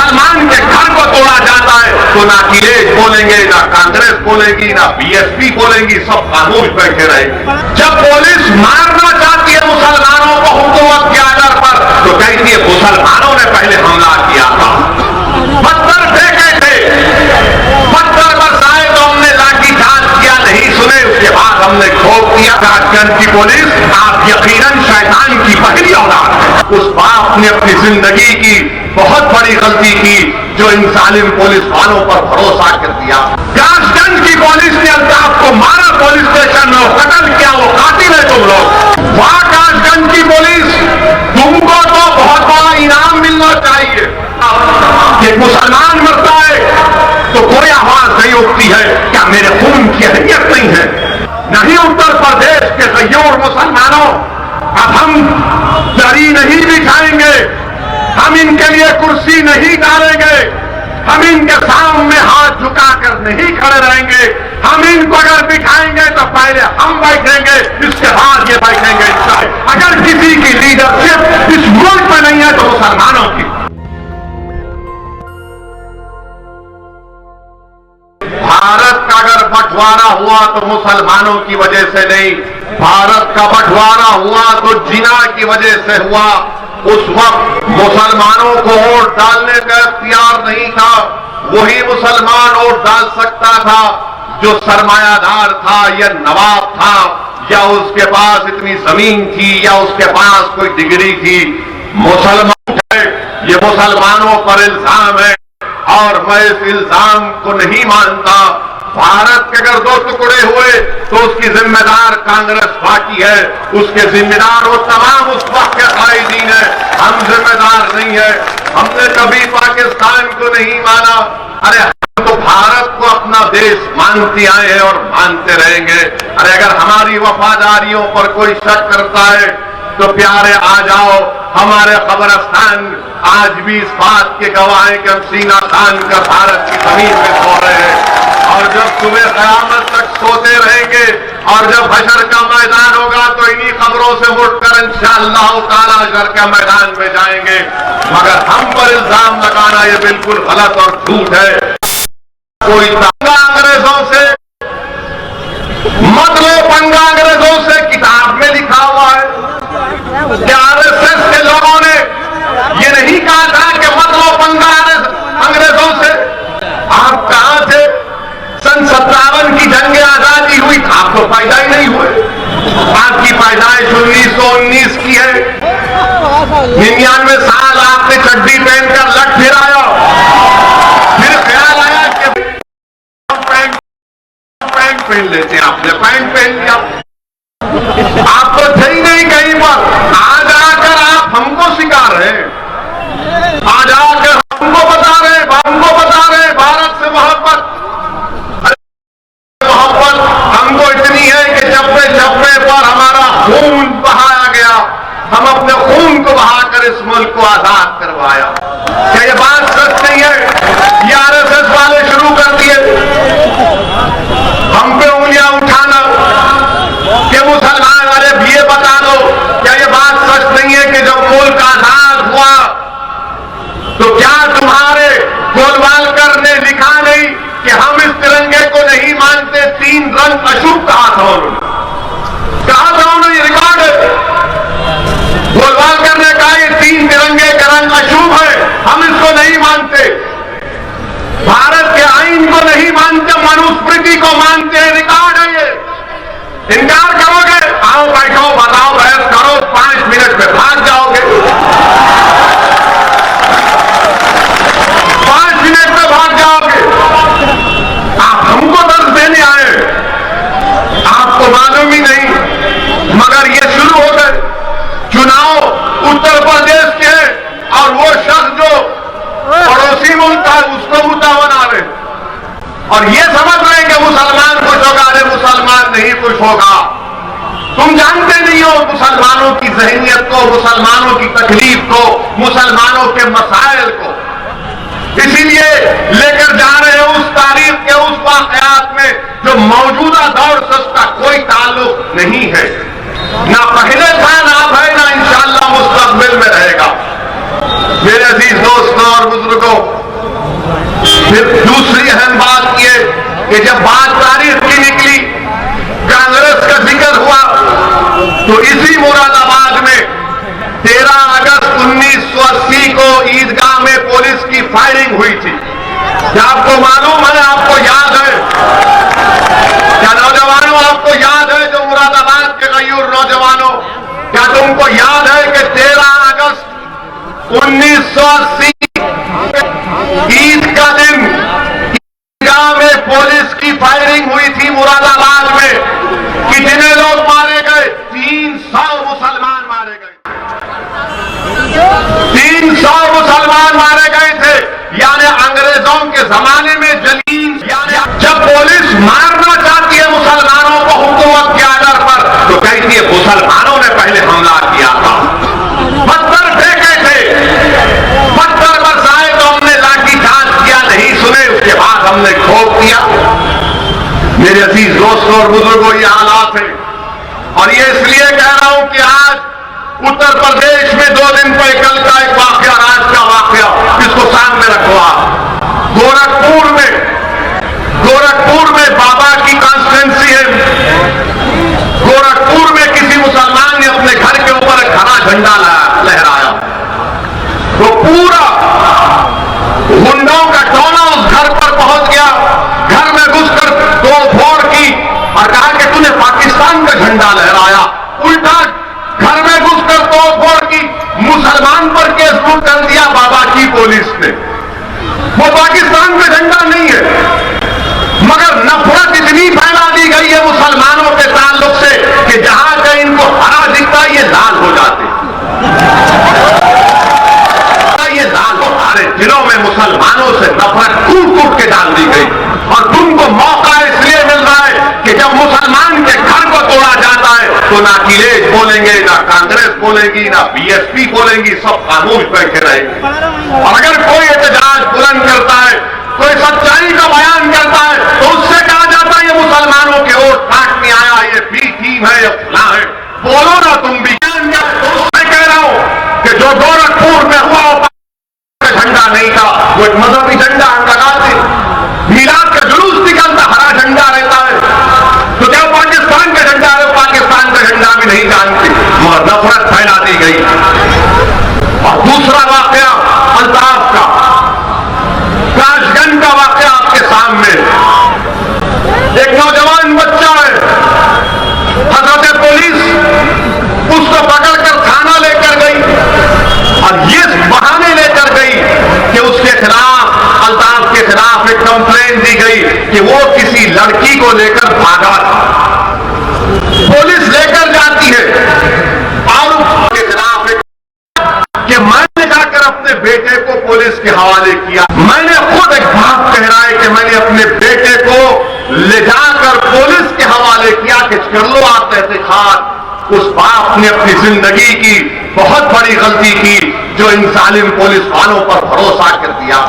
मुसलमान के घर को तोड़ा जाता है तो ना अखिलेश बोलेंगे, ना कांग्रेस बोलेगी, ना बीएसपी बोलेगी, सब खामोश बैठे रहेंगे। जब पुलिस मारना चाहती है मुसलमानों को हुकूमत के आधार पर तो कहती है मुसलमानों ने पहले हमला किया था, पत्थर फेंके थे, पत्थर बरसाए तो हमने लाठी चार्ज किया, नहीं सुने उसके बाद हमने ठोक दिया। काशगंज की पुलिस आप यकीनन शैतान की पहली औलाद है। उस बाप ने अपनी जिंदगी की बहुत बड़ी गलती की जो इन जालिम पुलिस वालों पर भरोसा कर दिया। काशगंज की पुलिस ने अल्ताफ को मारा, पुलिस स्टेशन में कत्ल किया, वो कातिल है तुम लोग। वहां काशगंज की पुलिस, तुमको तो बहुत बड़ा इनाम मिलना चाहिए। एक मुसलमान मरता है तो कोई आवाज नहीं उठती है, क्या मेरे खून की अहमियत नहीं है? नहीं, उत्तर प्रदेश के गय्योर मुसलमानों, अब हम दरी नहीं बिछाएंगे, हम इनके लिए कुर्सी नहीं डालेंगे, हम इनके सामने हाथ झुकाकर नहीं खड़े रहेंगे। हम इनको अगर बिठाएंगे तो पहले हम बैठेंगे, इसके बाद ये बैठेंगे। अगर किसी की लीडरशिप इस मुल्क में नहीं है तो मुसलमानों की। भारत का अगर बंटवारा हुआ तो मुसलमानों की वजह से नहीं, भारत का बंटवारा हुआ तो जिना की वजह से हुआ। उस वक्त मुसलमानों को वोट डालने का इख्तियार नहीं था, वही मुसलमान वोट डाल सकता था जो सरमायादार था या नवाब था या उसके पास इतनी जमीन थी या उसके पास कोई डिग्री थी। मुसलमान है, ये मुसलमानों पर इल्जाम है और मैं इस इल्जाम को नहीं मानता। भारत के अगर दो टुकड़े हुए तो उसकी जिम्मेदार कांग्रेस पार्टी है, उसके जिम्मेदार वो तमाम उस वक्त के कायदीन है, हम जिम्मेदार नहीं है। हमने कभी पाकिस्तान को नहीं माना, अरे हम तो भारत को अपना देश मानते आए हैं और मानते रहेंगे। अरे अगर हमारी वफादारियों पर कोई शक करता है तो प्यारे आ जाओ, हमारे कब्रिस्तान आज भी इस बात के गवाह हैं कि हम सीना तान कर भारत की जमीन में सो रहे हैं और जब सुबह क़यामत तक सोते रहेंगे और जब हशर का मैदान होगा तो इन्हीं खबरों से उठकर इंशाअल्लाह ताला हशर के मैदान में जाएंगे। मगर हम पर इल्जाम लगाना ये बिल्कुल गलत और झूठ है। कोई पंगा अंग्रेजों से मत लो, पंगा अंग्रेजों से किताब में लिखा हुआ है कि आरएसएस के लोगों ने ये नहीं कहा था कि मत लो पंगा अंग्रेजों से। आप कहां थे? सन 57 की जंग आजादी हुई, आप तो पैदा ही नहीं हुए। आपकी पैदाइश 1919 की है। 99 साल आपने चड्डी पहनकर लट फिराया, फिर ख्याल आया कि पैंट पहन लेते हैं, आपने पैंट पहन लिया। आप तो थे ही नहीं कहीं पर, आज आकर आप हमको सिखा रहे हैं, आज आकर हमको बता रहे भारत से मोहब्बत हमको इतनी है कि चप्पे पर हमारा खून बहाया गया, हम अपने खून को बहाकर इस मुल्क को आजाद करवाया। क्या ये बात सच नहीं है? ये आरएसएस वाले शुरू कर दिए हम पे उंगलियां उठाना कि मुसलमान वाले भी ये बता दो, क्या ये बात सच नहीं है कि जब मुल्क आजाद हुआ तो क्या तुम्हारे गोलवालकर ने लिखा नहीं कि हम इस तिरंगे को नहीं मानते, 3 रंग अशुभ कहा था उन्होंने, ये रिकॉर्ड है। गोलवालकर ने कहा ये 3 तिरंगे का रंग अशुभ है, हम इसको नहीं मानते, भारत के आईन को नहीं मानते, मनुस्मृति को मानते हैं, रिकॉर्ड है ये। इनकार करोगे? आओ बैठो, बताओ, बहस करो, 5 मिनट में भाग जाओगे, 5 मिनट में भाग जाओगे। आप हमको दर्द देने आए, आपको मालूम ही नहीं। मगर ये शुरू हो गए चुनाव उत्तर प्रदेश के, और वो शख्स जो पड़ोसी मुल्क था उसको मुद्दा बना रहे और ये समझ रहे कि मुसलमान खुश होगा। अरे मुसलमान नहीं खुश होगा, तुम जानते नहीं हो मुसलमानों की ज़हनियत को, मुसलमानों की तकलीफ को, मुसलमानों के मसाइल को। इसीलिए लेकर जा रहे हैं उस तारीख के उस वाकयात में जो मौजूदा दौर से उसका कोई ताल्लुक नहीं है, ना पहले था, ना अब है, ना इंशाअल्लाह मुस्तकबिल में रहेगा। मेरे अजीज दोस्तों और बुजुर्गों, जब बात तारीख की निकली, कांग्रेस का जिक्र हुआ, तो इसी मुरादाबाद में 13 अगस्त 1980 को ईदगाह में पुलिस की फायरिंग हुई थी। क्या आपको मालूम है, आपको याद है? क्या नौजवानों आपको याद है, जो मुरादाबाद के गयूर नौजवानों, क्या तुमको याद है कि 13 अगस्त 1980 ईद का दिन ईदगाह में पुलिस की फायरिंग हुई थी मुरादाबाद में? कितने लोग मारे गए? 300 मुसलमान मारे गए। 300 मुसलमान मारे गए थे। यानी अंग्रेजों के जमाने में जलील, यानी जब पुलिस मारना चाहती है मुसलमानों को हुकूमत के आधार पर, तो कहती है मुसलमानों ने पहले हमला किया था, पत्थर फेंके थे, पत्थर बरसाए तो हमने लाठीचार्ज किया, नहीं सुने, उसके बाद हमने ठोक दिया। मेरे अजीज दोस्तों और बुजुर्गों, ये हालात है। और ये इसलिए कह रहा हूं कि आज उत्तर प्रदेश में 2 दिन पहले कल का एक वाकया, आज का वाकया, इसको सामने रखो आप। गोरखपुर में बाबा की कॉन्स्टिट्यूंसी है। गोरखपुर में किसी मुसलमान ने अपने घर के ऊपर एक हरा झंडा लहराया, तो पूरा गुंडों का टोला उस घर पर पहुंच गया, घर में घुसकर तोड़फोड़ की और कहा कि तूने पाकिस्तान का झंडा लहराया। उल्टा घर में घुसकर तोड़फोड़ की, मुसलमान पर केस बुक कर दिया बाबा की पुलिस ने। वो पाकिस्तान का झंडा नहीं है, मगर नफरत इतनी फैला दी गई है मुसलमानों के ताल्लुक से कि जहां कहीं इनको हरा दिखता ये लाल हो जाते, ये लाल हो। हमारे दिलों में मुसलमानों से नफरत कूट के डाल दी गई। और तुमको मौका इसलिए मिल रहा है कि जब मुसलमान के घर को तोड़ा जाता है तो ना अखिलेश बोलेंगे, ना कांग्रेस बोलेगी, ना बीएसपी बोलेंगी, सब खामोश बैठे रहेंगे। और अगर कोई एहतजाज बुलंद करता है, कोई सच्चाई का बयान करता है, तो उससे कहा जाता है ये मुसलमानों के वोट काटने आया, ये बी टीम है, ये फला है। बोलो ना तुम भी। तो उससे कह रहा हूं कि जो गोरखपुर में हुआ झंडा नहीं था, वो एक मजहबी झंडा हम लगाते, मिलाद का जुलूस निकलता, हरा झंडा रहता है, तो क्या पाकिस्तान का झंडा है? पाकिस्तान का झंडा भी नहीं जानते, मगर नफरत फैला दी गई। और दूसरा वाकया अल्ताफ का, काशगंज का वाकया आपके सामने। एक नौजवान बच्चा है, हजरत पुलिस उसको पकड़कर थाना लेकर गई और ये बहाने लेकर गई कि उसके खिलाफ, अल्ताफ के खिलाफ एक कंप्लेंट दी गई कि वो किसी लड़की को लेकर भागा था। पुलिस लेकर जाती है और उसके खिलाफ कि मैंने जाकर अपने बेटे को पुलिस के हवाले किया। मैंने खुद, एक बाप कह रहा है कि मैंने अपने बेटे को ले जाकर पुलिस के हवाले किया कि कर लो आप तहकीकात। उस बाप ने अपनी जिंदगी की बहुत बड़ी गलती की जो इन जालिम पुलिस वालों पर भरोसा कर दिया।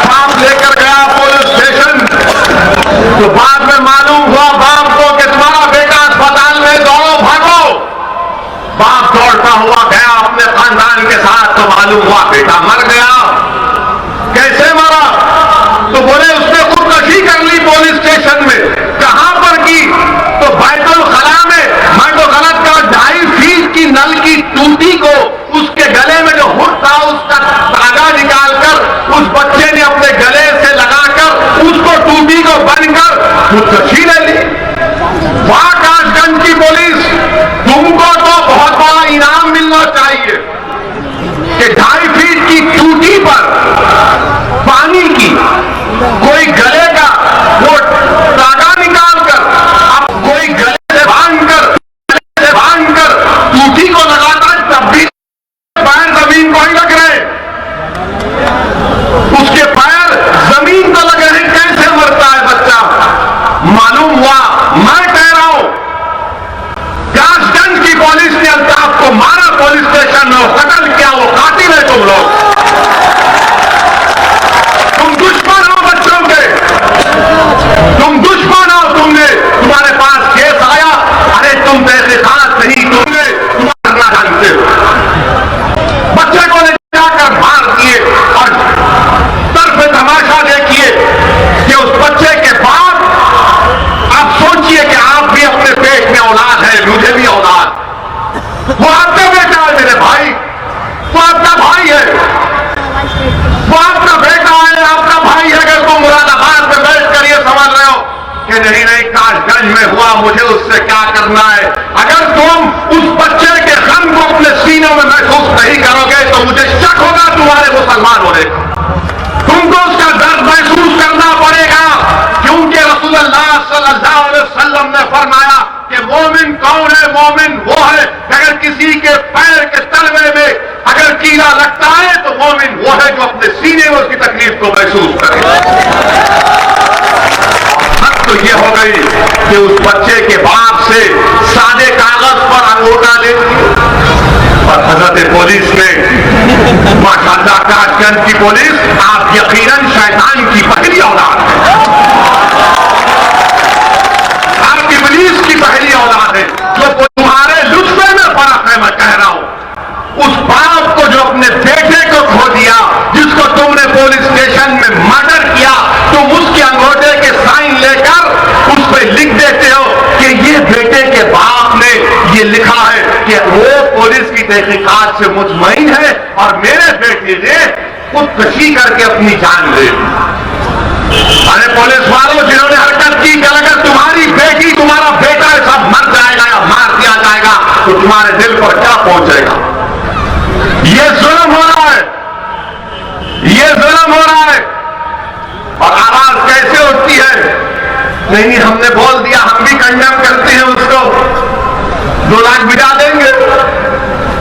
बाप लेकर गया पुलिस स्टेशन, तो बाद में मालूम हुआ बाप को कि तुम्हारा बेटा अस्पताल में, दौड़ो भागो। बाप दौड़ता हुआ गया अपने खानदान के साथ, तो मालूम हुआ बेटा मर गया। कैसे मरा? तो बोले उसने खुदकशी कर ली पुलिस स्टेशन में। कहां पर की? तो बैतुल खला में। मैं तो गलत कहा, 2.5 फीट की नल की टूटी को उसके गले में जो हुड था उसका धागा निकालकर उस बच्चे ने अपने गले से लगाकर उसको टूटी को बनकर खुदकशी ले ली। वहां काशगंज की पुलिस, तुमको तो बहुत बड़ा इनाम मिलना चाहिए कि 2.5 फीट की होगा, मुझे उससे क्या करना है। अगर तुम उस बच्चे के गम को अपने सीनों में महसूस नहीं करोगे तो मुझे शक होगा तुम्हारे मुसलमान होने का। तुमको उसका दर्द महसूस करना पड़ेगा, क्योंकि रसूलुल्लाह सल्लल्लाहु अलैहि वसल्लम ने फरमाया कि मोमिन कौन है? मोमिन वो है अगर किसी के पैर के तलवे में अगर कीड़ा लगता है तो मोमिन वो है जो अपने सीने में उसकी तकलीफ को महसूस करे। हद तो ये हो गई कि उस बच्चे के बाप से सादे कागज पर अंगूठा ले और हजरत पुलिस ने माशाअल्लाह काशगंज की पुलिस आप यकीनन शैतान की पहली औलाद है, आप इब्लीस की पहली औलाद है। जो तुम्हारे लुत्फे में फर्क है, मैं कह रहा हूं उस बाप को जो अपने बेटे को खो दिया, जिसको तुमने पुलिस स्टेशन में मर्डर किया, तुम उसके अंगूठे के साइन लेकर उस पर लिख देते हो कि ये बेटे के बाप ने ये लिखा है कि वो पुलिस की तहकीकात से मुतमईन है और मेरे बेटे ने खुदकुशी करके अपनी जान ले ली। अरे पुलिस वालों जिन्होंने हरकत की कि अगर तुम्हारी बेटी तुम्हारा बेटा सब मर जाएगा या मार दिया जाएगा तो तुम्हारे दिल पर क्या पहुंचेगा? ये जुल्म हो रहा है, ये जुल्म हो रहा है। और आवाज कैसे उठती है? नहीं हमने बोल दिया, हम भी कंडेम करते हैं उसको, 2 लाख भिजा देंगे,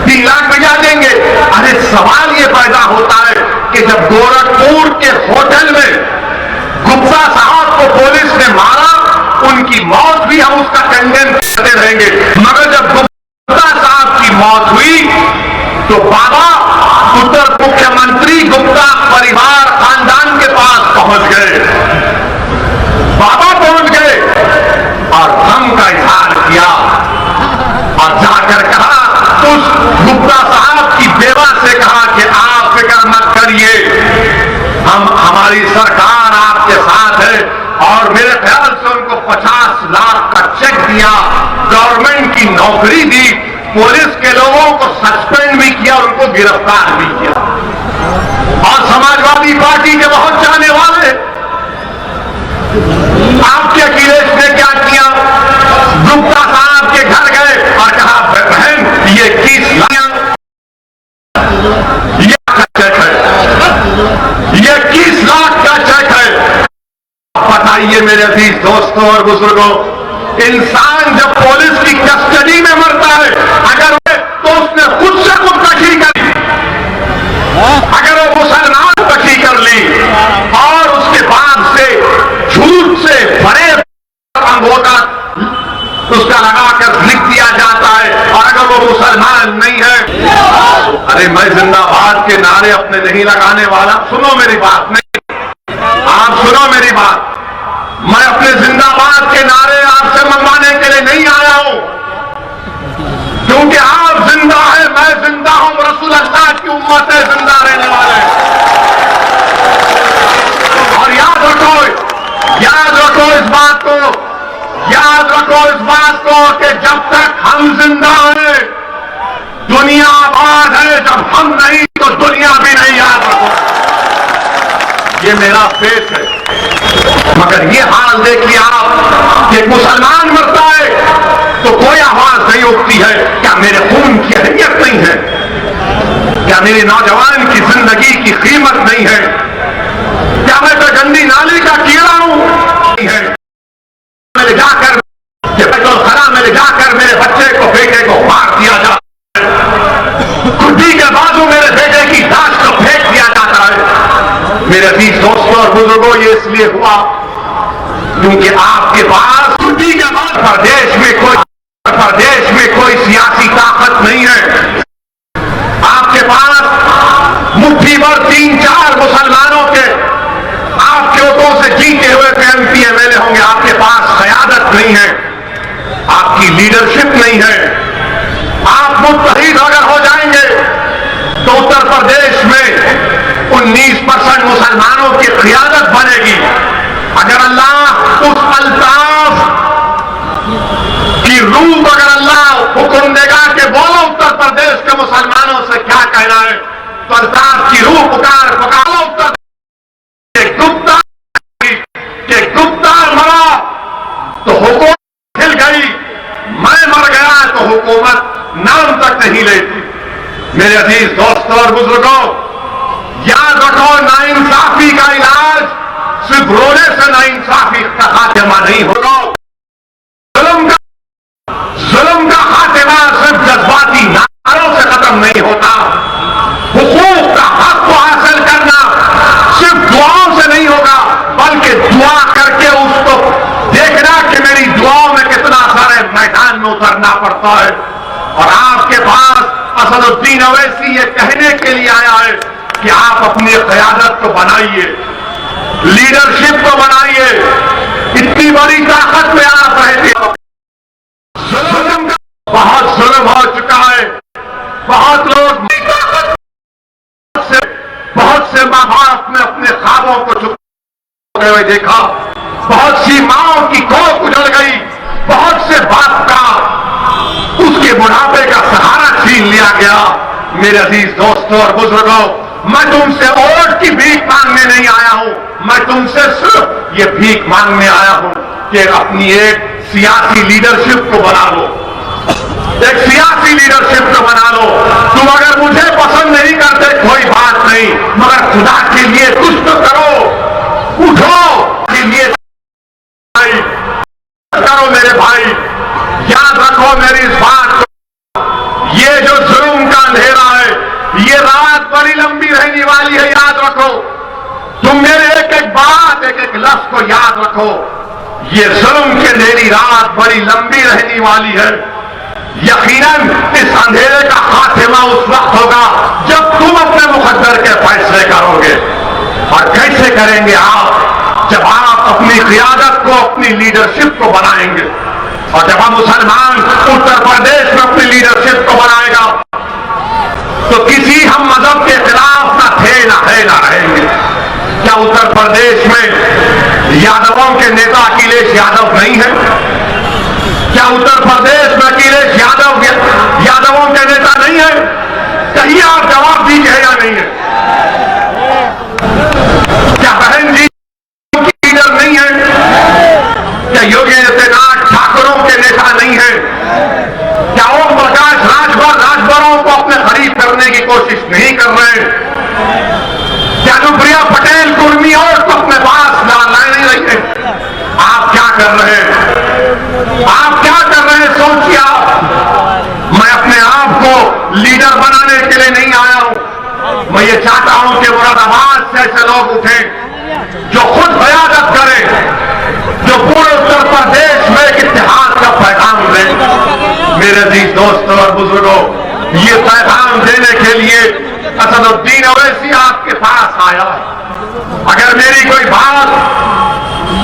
3 लाख भिजा देंगे। अरे सवाल ये पैदा होता है कि जब गोरखपुर के होटल में गुप्ता साहब को पुलिस ने मारा, उनकी मौत भी हम उसका कंडेम करते रहेंगे, मगर जब गुप्ता साहब की मौत हुई तो बाबा उत्तर मुख्यमंत्री गुप्ता परिवार खानदान के पास पहुंच गए, बाबा पहुंच गए और गम का इजहार किया और जाकर कहा, उस गुप्ता साहब की बेवा से कहा कि आप फिक्र मत करिए, हमारी सरकार आपके साथ है। और मेरे ख्याल से उनको 50 लाख का चेक दिया, गवर्नमेंट की नौकरी दी, पुलिस के लोगों को सस्पेंड भी किया, उनको गिरफ्तार भी किया। और समाजवादी पार्टी के बहुत जाने वाले आपके अखिलेश ने क्या किया? गुप्ता साहब के घर गए और कहा बहन ये 21 लाख का चेक है, ये 21 लाख का चेक है। बताइए मेरे अजीज दोस्तों और बुजुर्गों, इंसान जब पुलिस की कस्टडी में मरता है अगर तो उसने खुद से खुदकशी करी, अगर वो मुसलमान कशी कर ली और उसके बाद से झूठ से भरे अंगूठा उसका लगाकर लिख दिया जाता है और अगर वो मुसलमान नहीं है, अरे मैं जिंदाबाद के नारे अपने नहीं लगाने वाला, सुनो मेरी बात, नहीं आप सुनो मेरी बात, मैं अपने जिंदाबाद के नारे आपसे मंगवाने के लिए नहीं आया हूं, क्योंकि आप जिंदा है, मैं जिंदा हूं, रसूल अल्लाह की उम्मत है, जिंदा रहने वाले। और याद रखो इस बात को, याद रखो इस बात को कि जब तक हम जिंदा हैं दुनिया आबाद है, जब हम नहीं तो दुनिया भी नहीं। याद रखो, ये मेरा फेथ है। मगर ये हाल देखिए आप कि मुसलमान मरता है तो कोई आवाज नहीं उठती है। क्या मेरे खून की अहमियत नहीं है? क्या मेरे नौजवान की जिंदगी की कीमत नहीं है? क्या मैं तो गंदी नाली का कीड़ा हूं? नहीं है। मैं ले जाकर खरा में ले जाकर मेरे बच्चे को, बेटे को मार दिया जाता है, खुदी के बाजू मेरे बेटे की लाश को फेंक दिया जाता है। मेरे अजीज दोस्तों और बुजुर्गों, ये इसलिए हुआ क्योंकि आपके पास खुदी के बाद प्रदेश में कोई सियासी ताकत नहीं है। आपके पास मुट्ठी भर 3-4 मुसलमानों के आपके वोटों से जीते हुए एमपी एमएलए होंगे। आपके पास क़यादत नहीं है, आपकी लीडरशिप नहीं है। आप मुत्तहिद अगर हो जाएंगे तो उत्तर प्रदेश में 19% मुसलमानों की क़यादत बनेगी। अगर अल्लाह उस अल्ताफ की रूह अगर अल्लाह हुक्म देगा कि बोलो उत्तर प्रदेश के मुसलमानों से क्या कहना है, तो अल्ताफ की रूह पुकार उत्तर गुप्ता मरा तो हुक्म हिल गए। और बुजुर्गों, याद रखो, नाइंसाफी का इलाज सिर्फ रोने से नाइंसाफी का खात्मा नहीं होगा। जुल्म का खात्मा सिर्फ जज्बाती नारों से खत्म नहीं होता। हुकूक का हक को हासिल करना सिर्फ दुआओं से नहीं होगा, बल्कि दुआ करके उसको देखना कि मेरी दुआओं में कितना सारे मैदान में उतरना पड़ता है। और आपके पास असदुद्दीन ओवैसी ये कहने के लिए आया है कि आप अपनी क़यादत को बनाइए, लीडरशिप को बनाइए। इतनी बड़ी ताकत में आप रहते हो। बहुत जुल्म हो चुका है, बहुत लोग, बहुत से माँ बाप ने अपने ख्वाबों को चुकाते हुए देखा, बहुत सी माओं की कोख उजड़ गई, बहुत से बाप का उसके बुढ़ापे का सहारा छीन लिया गया। मेरे अजीज दोस्तों और बुजुर्गों, मैं तुमसे वोट की भीख मांगने नहीं आया हूं, मैं तुमसे सिर्फ ये भीख मांगने आया हूं कि अपनी एक सियासी लीडरशिप को बना लो, एक सियासी लीडरशिप को बना लो। तुम अगर मुझे पसंद नहीं करते कोई बात नहीं, मगर खुदा के लिए कुछ तो करो, उठो के लिए करो मेरे भाई। याद रखो मेरी इस बात को, ये जो जुल्म का अंधेरा है, ये रात बड़ी लंबी रहने वाली है। याद रखो, तुम मेरे एक एक बात, एक एक लफ्ज को याद रखो। ये जुल्म की अंधेरी रात बड़ी लंबी रहने वाली है। यकीनन इस अंधेरे का खात्मा उस वक्त होगा जब तुम अपने मुकद्दर के फैसले करोगे। और कैसे करेंगे आप? जब आप अपनी क़ियादत को, अपनी लीडरशिप को बनाएंगे। और जब हम मुसलमान उत्तर प्रदेश में अपनी लीडरशिप को बनाएगा तो किसी हम मजहब के खिलाफ ना थे ना है ना रहेंगे। क्या उत्तर प्रदेश में यादवों के नेता अखिलेश यादव नहीं है? क्या उत्तर प्रदेश में अखिलेश यादवों के नेता नहीं है? कहिए आप जवाब दीजिए या नहीं है? क्या बहन जी लीडर नहीं है? क्या योगी आदित्यनाथ ठाकुरों के नेता नहीं है? क्या ओम प्रकाश राजभरों को अपने करीब करने की कोशिश नहीं कर रहे? क्या अनुप्रिया पटेल कुर्मी और को अपने पास ला नहीं रही है? आप क्या कर रहे हैं? आप क्या कर रहे हैं? सोचिए आप। मैं अपने आप को लीडर बनाने के लिए नहीं आया हूं। मैं ये चाहता हूं कि मुरादाबाद से ऐसे लोग उठें जो खुद क़यादत करें, जो पूरे उत्तर प्रदेश में एक इत्तेहाद का पैगाम दें। मेरे अजीज दोस्तों और बुजुर्गों, ये पैगाम देने के लिए असदुद्दीन ओवैसी आपके पास आया है। अगर मेरी कोई बात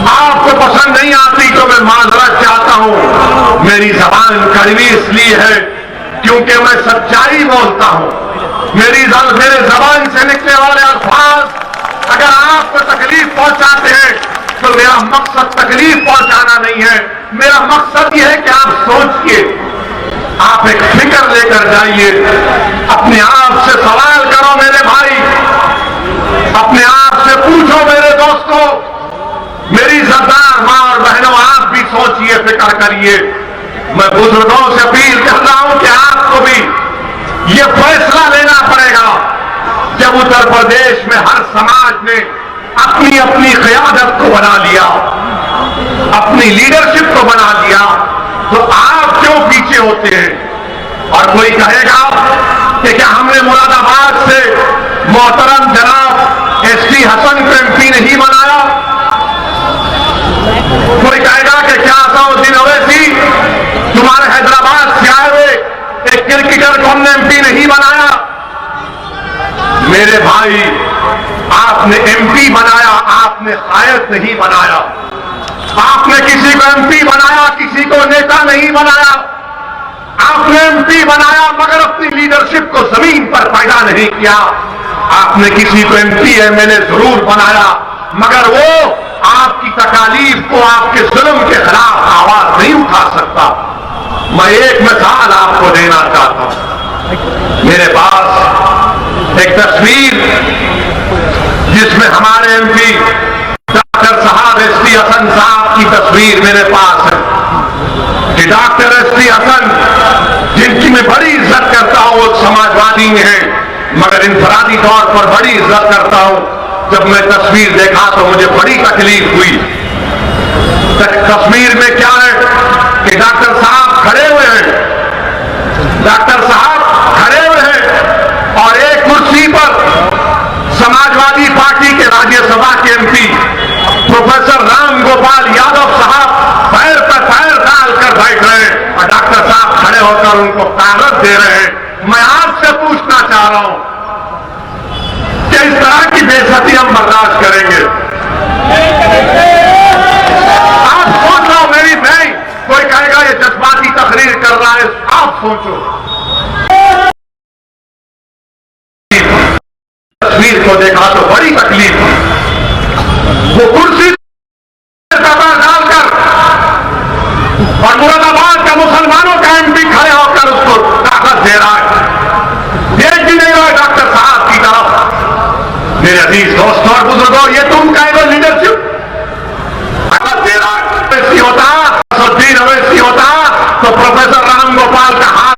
आपको पसंद नहीं आती तो मैं माजरत चाहता हूं। मेरी जबान कड़वी इसलिए है क्योंकि मैं सच्चाई बोलता हूं। मेरे जबान से निकलने वाले अल्फाज अगर आपको तकलीफ पहुंचाते हैं तो मेरा मकसद तकलीफ पहुंचाना नहीं है। मेरा मकसद यह है कि आप सोचिए, आप एक फिक्र लेकर जाइए, अपने आप से सवाल करो मेरे भाई, अपने आप से पूछो मेरे दोस्तों, मेरी सरदार मां और बहनों, आप भी सोचिए, फिक्र करिए। मैं बुजुर्गों से अपील कर रहा हूं कि आपको भी ये फैसला लेना पड़ेगा। जब उत्तर प्रदेश में हर समाज ने अपनी अपनी क़यादत को बना लिया, अपनी लीडरशिप को बना लिया, तो आप क्यों पीछे होते हैं? और कोई कहेगा कि क्या हमने मुरादाबाद से मोहतरम जनाब एसटी हसन को एमपी नहीं बनाया? कोई कहेगा कि क्या असदुद्दीन ओवैसी तुम्हारे हैदराबाद से आए हुए एक क्रिकेटर को हमने एमपी नहीं बनाया? मेरे भाई, आपने एमपी बनाया, आपने कायद नहीं बनाया। आपने किसी को एमपी बनाया, किसी को नेता नहीं बनाया। आपने एमपी बनाया मगर अपनी लीडरशिप को जमीन पर पैदा नहीं किया। आपने किसी को एमपी एमएलए जरूर बनाया मगर वो आपकी तकालीफ को, आपके जुल्म के खिलाफ आवाज नहीं उठा सकता। मैं एक मिसाल आपको देना चाहता हूं। मेरे पास एक तस्वीर जिसमें हमारे एमपी डॉक्टर साहब एसटी हसन साहब की तस्वीर मेरे पास है कि डॉक्टर एसटी हसन, जिनकी मैं बड़ी इज्जत करता हूं, एक समाजवादी में है, मगर इंफरादी तौर पर बड़ी इज्जत करता हूं। जब मैं तस्वीर देखा तो मुझे बड़ी तकलीफ हुई। तस्वीर में क्या है कि डॉक्टर साहब खड़े हुए हैं, डॉक्टर साहब खड़े हुए हैं और एक कुर्सी पर समाजवादी पार्टी के राज्यसभा के एमपी प्रोफेसर राम गोपाल यादव साहब पैर पर पैर डालकर बैठ रहे हैं और डॉक्टर साहब खड़े होकर उनको कागज दे रहे हैं। मैं आपसे पूछना चाह रहा हूं कि इस तरह की बेइज्जती हम बर्दाश्त करेंगे? आप सोच लो, मेरी नहीं। कोई कहेगा ये जज्बाती तकरीर कर रहा है, आप सोचो। तस्वीर को देखा तो बड़ी तकलीफ। वो कुर्सी डालकर और मुरादाबाद का मुसलमानों का एमपी खड़े होकर उसको ताकत दे रहा है। देख भी नहीं रहा डॉक्टर साहब की तरफ। मेरे अजीज दोस्तों और बुजुर्गों, ये तुम कहेगा लीडरशिप दे रहा है। अवैसी होता, सद्दीन अवैसी होता तो प्रोफेसर राम गोपाल का हाथ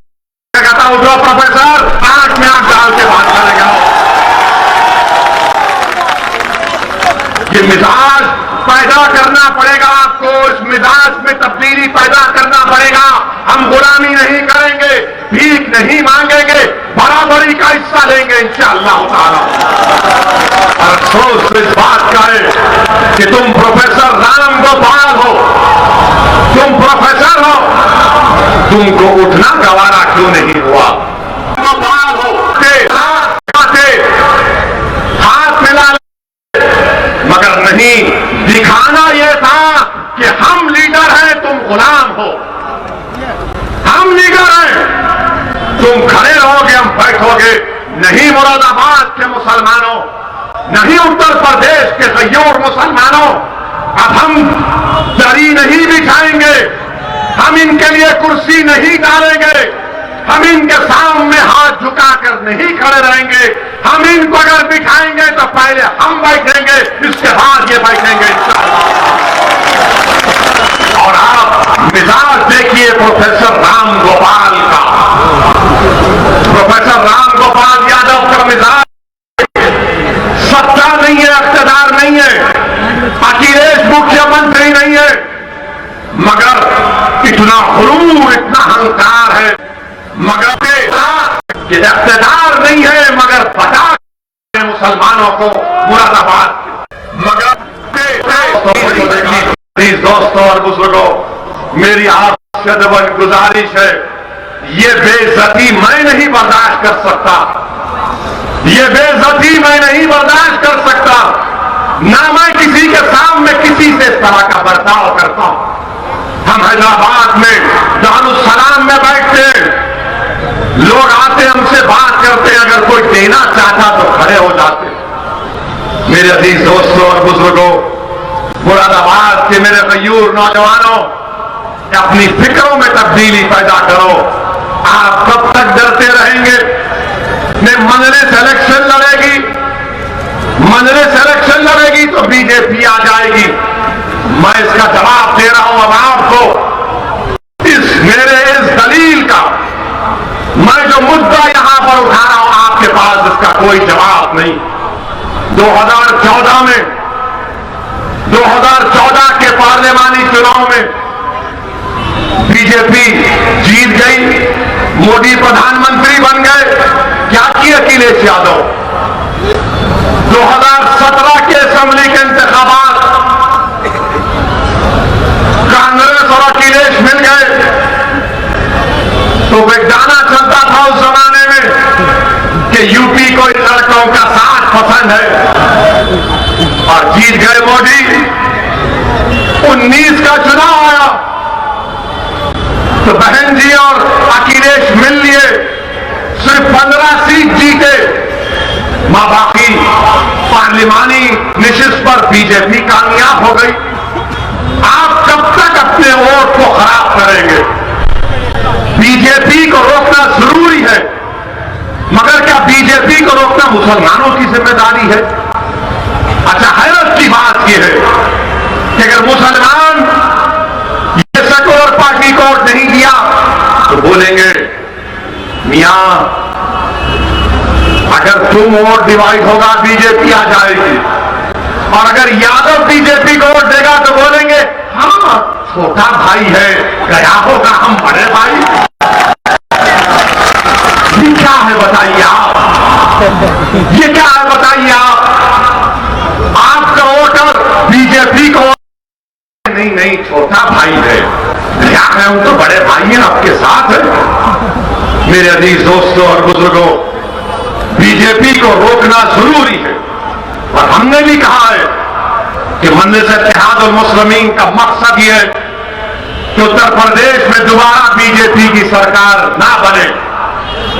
कहता हूं, जो प्रोफेसर आंख में आंख डाल के बात करेगा। ये मिजाज पैदा करना पड़ेगा आपको, इस मिजाज में तब्दीली पैदा करना पड़ेगा। हम गुलामी नहीं करेंगे, भीख नहीं मांगेंगे, बराबरी का हिस्सा लेंगे इंशाअल्लाह ताला। और अफसोस इस बात का है कि तुम प्रोफेसर राम गोपाल हो, तुम प्रोफेसर हो, तुमको उठना गवारा क्यों नहीं हुआ? गोपाल हो, हाथ मिला, मगर नहीं, दिखाना यह था कि हम लीडर हैं, तुम गुलाम हो। हम लीडर हैं, तुम खड़े रहोगे, हम बैठोगे। नहीं मुरादाबाद के मुसलमानों, नहीं उत्तर प्रदेश के गयूर मुसलमानों, अब हम दरी नहीं बिछाएंगे, हम इनके लिए कुर्सी नहीं डालेंगे, हम इनके सामने हाथ झुकाकर नहीं खड़े रहेंगे। हम इनको अगर बिठाएंगे तो पहले हम बैठेंगे, इसके बाद ये बैठेंगे इंशाअल्लाह। और आप मिजाज देखिए प्रोफेसर राम गोपाल का, प्रोफेसर राम गोपाल यादव का मिजाज सत्ता नहीं है, इख्तिदार नहीं है, अखिलेश मुख्यमंत्री नहीं है, मगर इतना गुरूर, इतना अहंकार है, मगर कि इख्तिदार नहीं है, मगर बता मुसलमानों को मुरादाबाद। मगर दोस्तों और बुजुर्गों, मेरी आपसे गुजारिश है, ये बेइज्जती मैं नहीं बर्दाश्त कर सकता, ये बेइज्जती मैं नहीं बर्दाश्त कर सकता। ना मैं किसी के सामने किसी से इस तरह का बर्ताव करता हूं। हम हैदराबाद में दारुस्सलाम में बैठते हैं, लोग आते हमसे बात करते, अगर कोई देना चाहता तो खड़े हो जाते। मेरे अजीज दोस्तों और बुजुर्गों, मुरादाबाद के मेरे गयूर नौजवानों, अपनी फिक्रों में तब्दीली पैदा करो। आप कब तक डरते रहेंगे? मंजरे सिलेक्शन लड़ेगी, मंजरे सिलेक्शन लड़ेगी तो बीजेपी आ जाएगी। मैं इसका जवाब दे रहा हूं अब आपको। मेरे इस दलील का, मैं जो मुद्दा यहां पर उठा रहा हूं, आपके पास इसका कोई जवाब नहीं। 2014 के पार्लियामानी चुनाव में बीजेपी जीत गई, मोदी प्रधानमंत्री बन गए। क्या किए अखिलेश यादव? 2017 के असेंबली के इंतखाबात कांग्रेस और अखिलेश मिल गए तो वे गाना चलता था उस जमाने में कि यूपी को इन लड़कों का साथ पसंद है, और जीत गए मोदी। 19 का चुनाव आया तो बहन जी और अखिलेश मिल लिए, सिर्फ 15 सीट जीते, बाकी पार्लिमानी निशिस्त पर बीजेपी कामयाब हो गई। आप कब तक अपने वोट को खराब करेंगे? बीजेपी को रोकना जरूरी है, मगर क्या बीजेपी को रोकना मुसलमानों की जिम्मेदारी है? अच्छा, हैरत की बात यह है कि अगर मुसलमान ये सेकुलर पार्टी को वोट नहीं दिया तो बोलेंगे मियां, अगर 2 वोट डिवाइड होगा, बीजेपी आ जाएगी। और अगर यादव बीजेपी को वोट देगा तो बोलेंगे हाँ छोटा भाई है, गया होगा, हम बड़े भाई। ये क्या है बताइए आप, ये क्या है बताइए आप। आपका वोटर बीजेपी को नहीं नहीं छोटा भाई है, क्या है, हम तो बड़े भाई हैं, आपके साथ है। मेरे अजीज दोस्तों और बुजुर्गों, बीजेपी को रोकना जरूरी है। और हमने भी कहा है कि मजलिस इत्तेहाद उल मुस्लिमीन का मकसद यह है कि उत्तर प्रदेश में दोबारा बीजेपी की सरकार ना बने।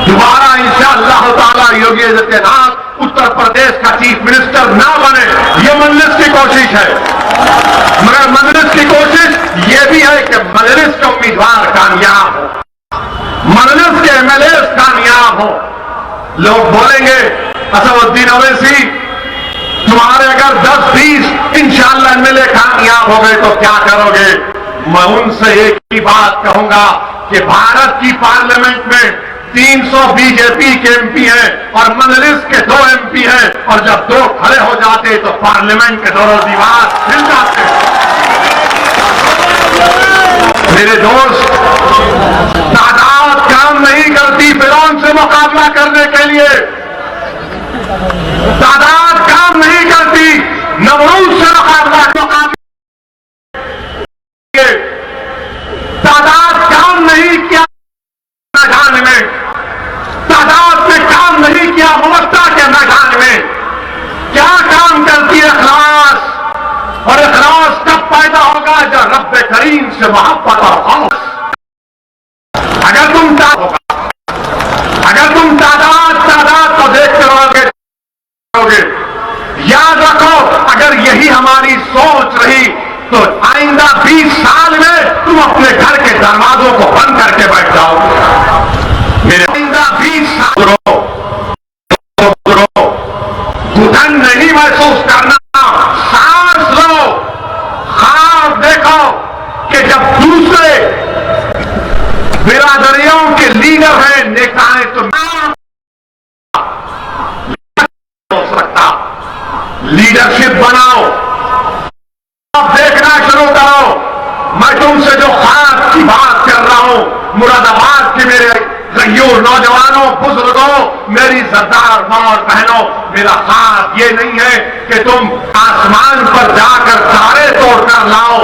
दोबारा इंशाअल्लाह ताला योगी आदित्यनाथ उत्तर प्रदेश का चीफ मिनिस्टर ना बने, यह मजलिस की कोशिश है। मगर मजलिस की कोशिश यह भी है कि मजलिस के उम्मीदवार कामयाब हो, मजलिस के एमएलए कामयाब हो। लोग बोलेंगे असदुद्दीन ओवैसी तुम्हारे अगर 10-20 इंशाअल्लाह एमएलए कामयाब हो गए तो क्या करोगे? मैं उनसे एक ही बात कहूंगा कि भारत की पार्लियामेंट में 300 बीजेपी के एमपी हैं और मजलिस के 2 एमपी हैं, और जब 2 खड़े हो जाते तो पार्लियामेंट के दोनों दीवार हिल जाते। मेरे दोस्त, तादाद काम नहीं करती फिरौन से मुकाबला करने के लिए, तादाद काम नहीं करती नमरूद से मुकाबला तादाद काम नहीं किया मैदान में, तादाद ने काम नहीं किया व्यवस्था के मैदान में। क्या काम करती है इखलास, और इखलास कब पैदा होगा जब रब्ब करीम से मोहब्बत और खौफ। अगर तुम तादाद को देखते रहोगे, याद रखो अगर यही हमारी सोच रही तो आइंदा 20 साल में तुम अपने घर के दरवाजों को बंद करके बैठ जाओगे। मेरे आइंदा 20 साल घुटन नहीं महसूस करना, सांस लो, ख्वाब देखो कि जब दूसरे बिरादरियों के लीडर हैं, नेता हैं, तो हो सकता लीडरशिप बनाओ, अब देखना शुरू करो। मैं तुमसे जो ख्वाब की बात कर रहा हूं, मुरादाबाद के मेरे गयूर नौजवानों, बुजुर्गों, मेरी सरदार मां और बहनों, मेरा ख्वाब ये नहीं है कि तुम आसमान पर जाकर तारे तोड़कर लाओ,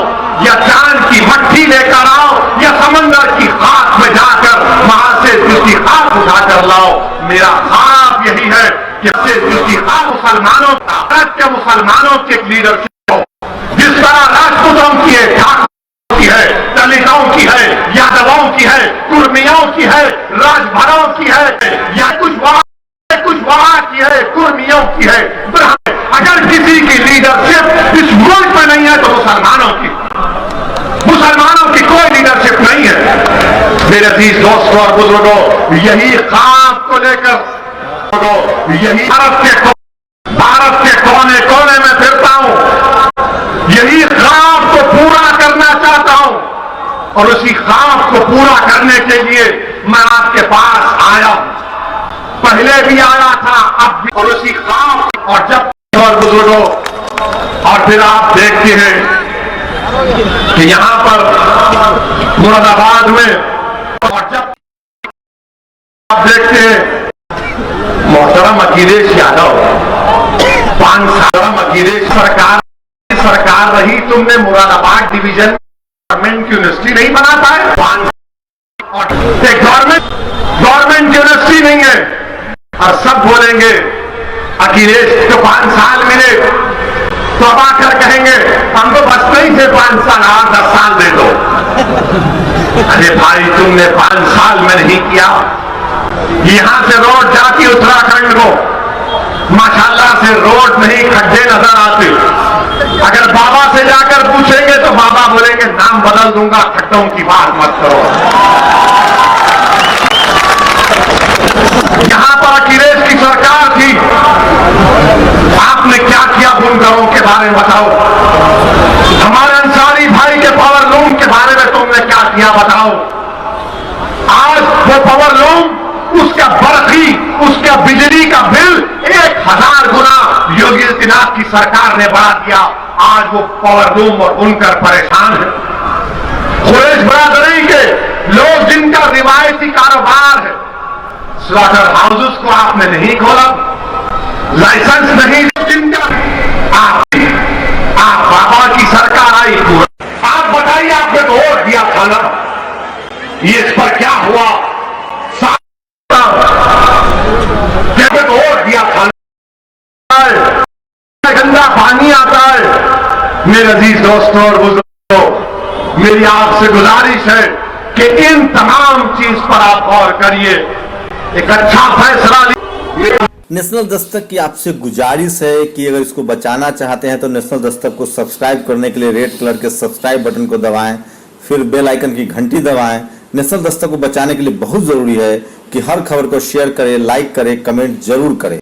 या चांद की मट्टी लेकर आओ, या समंदर की खाक में जाकर वहां से जिसकी खाक उठाकर लाओ। मेरा ख्वाब यही है कि जिसकी खाक मुसलमानों के मुसलमानों की लीडरशिप हो, जिस तरह राजपूतों की है, ठाकुरों की है, दलितों की है, यादवों की है, कुर्मियों की है, राजभरों की है, या कुछ वहां की है, कुर्मियों की है, ब्राह्मण। अगर किसी की लीडरशिप इस मुल्क में नहीं है तो मुसलमानों की कोई लीडरशिप नहीं है। मेरे अजीज दोस्तों और बुजुर्गों, यही ख्वाब को लेकर यही भारत के कोने कोने में फिरता हूं, यही ख्वाब को पूरा करना चाहता हूं, और उसी ख्वाब को पूरा करने के लिए मैं आपके पास आया, पहले भी आया था, अब भी, और उसी ख्वाब। और जब और बुजुर्गों, और फिर आप देखते हैं कि यहां पर मुरादाबाद में, और जब आप देखते हैं मोहतरम अखिलेश यादव 5 साल अखिलेश सरकार रही, तुमने मुरादाबाद डिवीजन गवर्नमेंट यूनिवर्सिटी नहीं बना पाए। गवर्नमेंट यूनिवर्सिटी नहीं है, और सब बोलेंगे अखिलेश को 5 साल मिले, तो अब आकर कहेंगे हमको बचपन ही से 5 साल और 10 साल दे दो। अरे भाई, तुमने 5 साल में नहीं किया। यहां से रोड जाती उत्तराखंड को, माशाल्लाह से रोड नहीं, खड्डे नजर आते। अगर बाबा से जाकर पूछेंगे तो बाबा बोलेंगे नाम बदल दूंगा, खड्डों की बात मत करो। यहां पर अखिलेश की सरकार थी, आपने क्या किया बुनकरों के बारे में बताओ। हमारे अंसारी भाई के पावर लूम के बारे में तुमने क्या किया बताओ। आज वो पावर लूम, उसका बरखी, उसका बिजली का बिल आदित्यनाथ की सरकार ने बढ़ा दिया। आज वो पावर लूम और बुनकर परेशान है। कुरैश बरादरी के लोग जिनका रिवायती कारोबार है, स्लॉटर हाउसेस को आपने नहीं खोला, लाइसेंस नहीं, जिनका आप बाबा की सरकार आई, आप बताइए, आपने तो वोट दिया था ना, ये इस पर क्या हुआ? तो वोट दिया था, गंदा पानी आता है। मेरे अजीज दोस्तों और बुजुर्गों, मेरी आपसे गुजारिश है कि इन तमाम चीज पर आप गौर करिए, एक अच्छा फैसला लीजिए। नेशनल दस्तक की आपसे गुजारिश है कि अगर इसको बचाना चाहते हैं तो नेशनल दस्तक को सब्सक्राइब करने के लिए रेड कलर के सब्सक्राइब बटन को दबाएं, फिर बेल आइकन की घंटी दबाएं। नेशनल दस्तक को बचाने के लिए बहुत जरूरी है कि हर खबर को शेयर करें, लाइक करें, कमेंट जरूर करें।